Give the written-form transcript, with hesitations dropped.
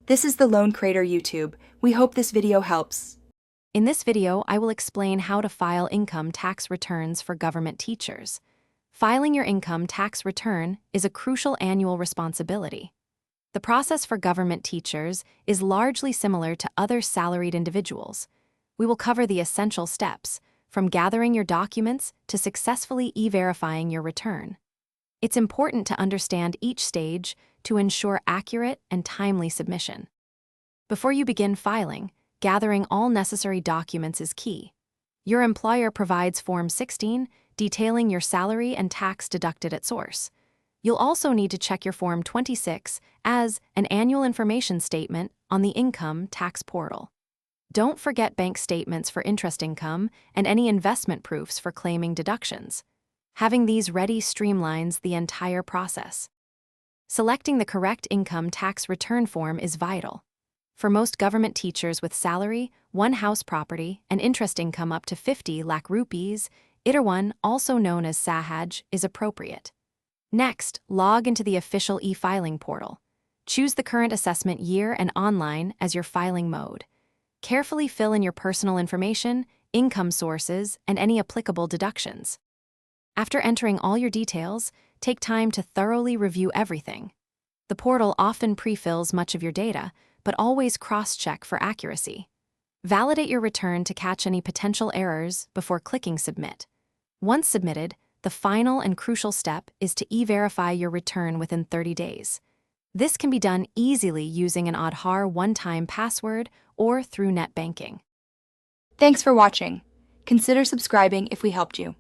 This is the Loan Creator YouTube. We hope this video helps. In this video, I will explain how to file income tax returns for government teachers. Filing your income tax return is a crucial annual responsibility. The process for government teachers is largely similar to other salaried individuals. We will cover the essential steps, from gathering your documents to successfully e-verifying your return. It's important to understand each stage to ensure accurate and timely submission. Before you begin filing, gathering all necessary documents is key. Your employer provides Form 16, detailing your salary and tax deducted at source. You'll also need to check your Form 26 as an annual information statement on the income tax portal. Don't forget bank statements for interest income and any investment proofs for claiming deductions. Having these ready streamlines the entire process. Selecting the correct income tax return form is vital. For most government teachers with salary, one house property, and interest income up to 50 lakh rupees, ITR1, also known as Sahaj, is appropriate. Next, log into the official e-filing portal. Choose the current assessment year and online as your filing mode. Carefully fill in your personal information, income sources, and any applicable deductions. After entering all your details, take time to thoroughly review everything. The portal often pre-fills much of your data, but always cross-check for accuracy. Validate your return to catch any potential errors before clicking Submit. Once submitted, the final and crucial step is to e-verify your return within 30 days. This can be done easily using an Aadhaar one-time password or through net banking. Thanks for watching. Consider subscribing if we helped you.